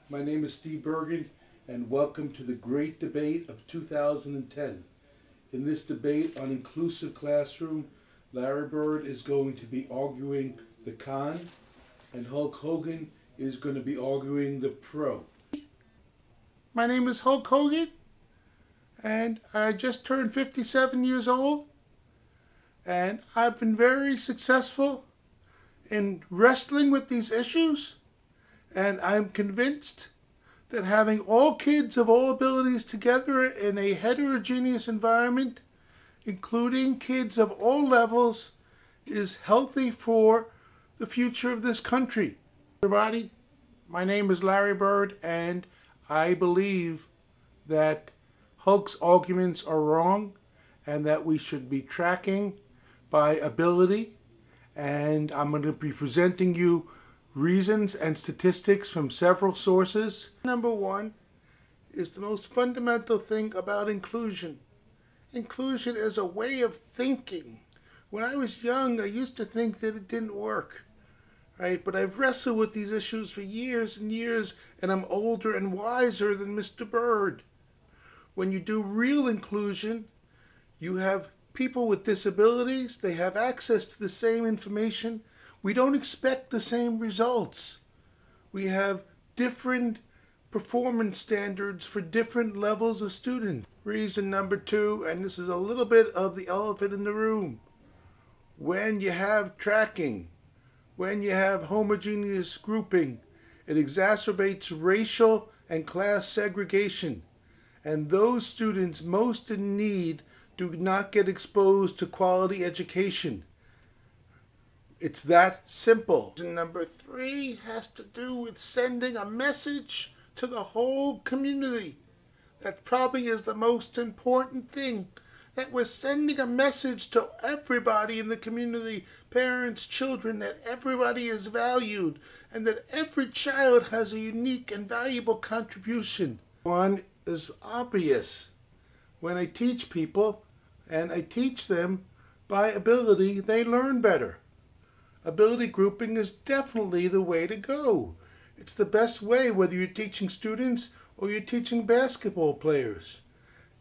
My name is Steve Bergen, and welcome to the great debate of 2010. In this debate on inclusive classroom, Larry Bird is going to be arguing the con, and Hulk Hogan is going to be arguing the pro. My name is Hulk Hogan, and I just turned 57 years old, and I've been very successful in wrestling with these issues, and I'm convinced that having all kids of all abilities together in a heterogeneous environment, including kids of all levels, is healthy for the future of this country. Everybody, my name is Larry Bird, and I believe that Hulk's arguments are wrong and that we should be tracking by ability, and I'm going to be presenting you reasons and statistics from several sources. Number one is the most fundamental thing about inclusion. Inclusion is a way of thinking. When I was young, I used to think that it didn't work, right? But I've wrestled with these issues for years and years, and I'm older and wiser than Mr. Bird. When you do real inclusion, you have people with disabilities, they have access to the same information. We don't expect the same results. We have different performance standards for different levels of students. Reason number two, and this is a little bit of the elephant in the room. When you have tracking, when you have homogeneous grouping, it exacerbates racial and class segregation. And those students most in need do not get exposed to quality education. It's that simple. Number three has to do with sending a message to the whole community. That probably is the most important thing. That we're sending a message to everybody in the community, parents, children, that everybody is valued and that every child has a unique and valuable contribution. One is obvious. When I teach people, and I teach them by ability, they learn better. Ability grouping is definitely the way to go. It's the best way whether you're teaching students or you're teaching basketball players.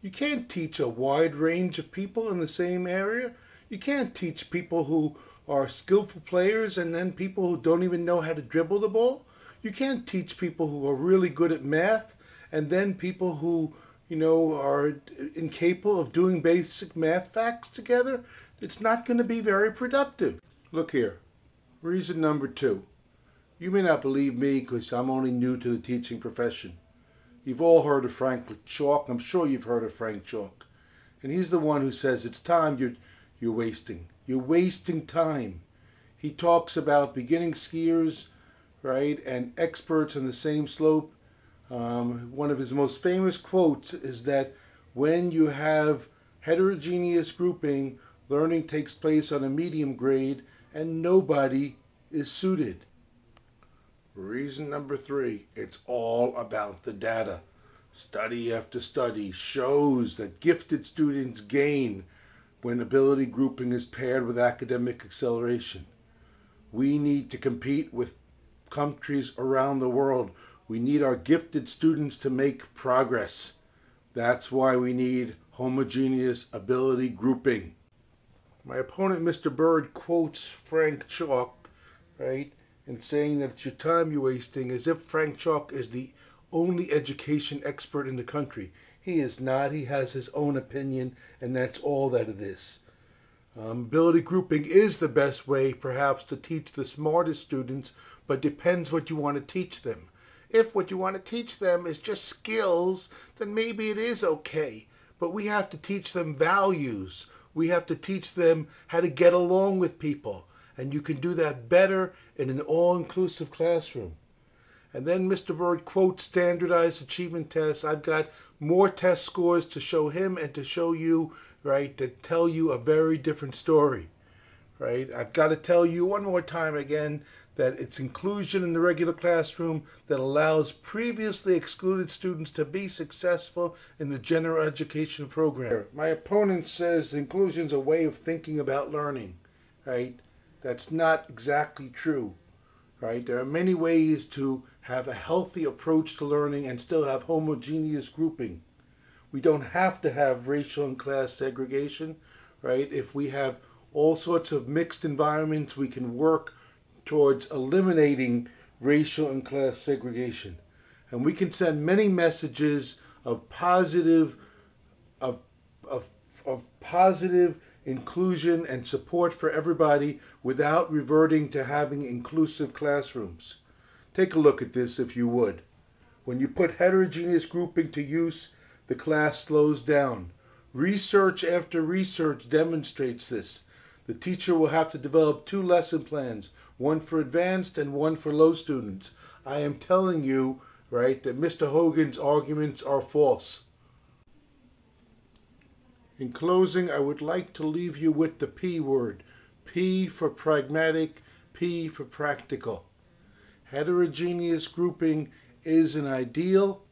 You can't teach a wide range of people in the same area. You can't teach people who are skillful players and then people who don't even know how to dribble the ball. You can't teach people who are really good at math and then people who, are incapable of doing basic math facts together. It's not going to be very productive. Look here. Reason number two. You may not believe me because I'm only new to the teaching profession. You've all heard of Frank Chalk. I'm sure you've heard of Frank Chalk. And he's the one who says it's time you're wasting. You're wasting time. He talks about beginning skiers, right, and experts on the same slope. One of his most famous quotes is that when you have heterogeneous grouping, learning takes place on a medium grade and nobody is suited. Reason number three, it's all about the data. Study after study shows that gifted students gain when ability grouping is paired with academic acceleration. We need to compete with countries around the world. We need our gifted students to make progress. That's why we need homogeneous ability grouping. My opponent, Mr. Bird, quotes Frank Chalk, right, in saying that it's your time you're wasting, as if Frank Chalk is the only education expert in the country. He is not. He has his own opinion, and that's all that it is. Ability grouping is the best way, perhaps, to teach the smartest students, but depends what you want to teach them. If what you want to teach them is just skills, then maybe it is okay. But we have to teach them values. We have to teach them how to get along with people. And you can do that better in an all-inclusive classroom. And then Mr. Bird quotes standardized achievement tests. I've got more test scores to show him and to show you, right, that tell you a very different story, right? I've got to tell you one more time again that it's inclusion in the regular classroom that allows previously excluded students to be successful in the general education program. My opponent says inclusion is a way of thinking about learning, right? That's not exactly true, right? There are many ways to have a healthy approach to learning and still have homogeneous grouping. We don't have to have racial and class segregation, right? If we have all sorts of mixed environments, we can work towards eliminating racial and class segregation. And we can send many messages of positive positive inclusion and support for everybody without reverting to having inclusive classrooms. Take a look at this if you would. When you put heterogeneous grouping to use, the class slows down. Research after research demonstrates this. The teacher will have to develop 2 lesson plans, one for advanced and one for low students. I am telling you, right, that Mr. Hogan's arguments are false. In closing, I would like to leave you with the P word. P for pragmatic, P for practical. Heterogeneous grouping is an ideal.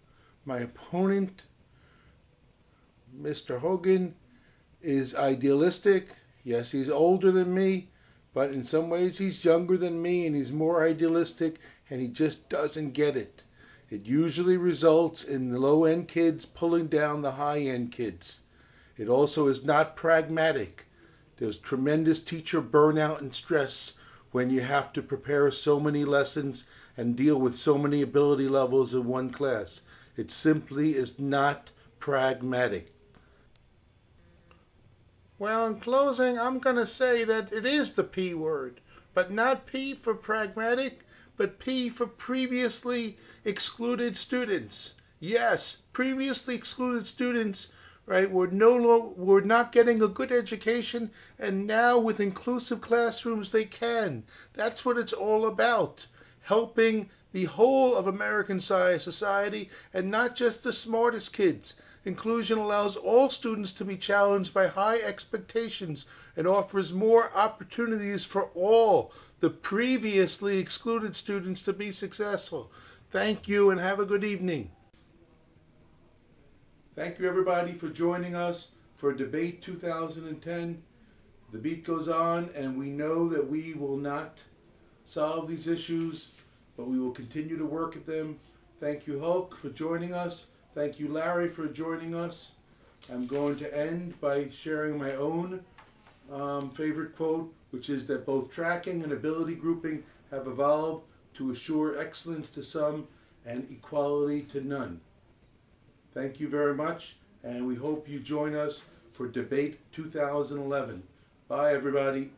My opponent, Mr. Hogan, is idealistic. Yes, he's older than me, but in some ways he's younger than me and he's more idealistic, and he just doesn't get it. It usually results in the low-end kids pulling down the high-end kids. It also is not pragmatic. There's tremendous teacher burnout and stress when you have to prepare so many lessons and deal with so many ability levels in one class. It simply is not pragmatic. Well, in closing, I'm going to say that it is the P word, but not P for pragmatic, but P for previously excluded students. Yes, previously excluded students, right, were not getting a good education, and now with inclusive classrooms they can. That's what it's all about, helping the whole of American society and not just the smartest kids. Inclusion allows all students to be challenged by high expectations and offers more opportunities for all the previously excluded students to be successful. Thank you and have a good evening. Thank you everybody for joining us for Debate 2010. The beat goes on, and we know that we will not solve these issues, but we will continue to work at them. Thank you, Hulk, for joining us. Thank you, Larry, for joining us. I'm going to end by sharing my own favorite quote, which is that both tracking and ability grouping have evolved to assure excellence to some and equality to none. Thank you very much, and we hope you join us for Debate 2011. Bye, everybody.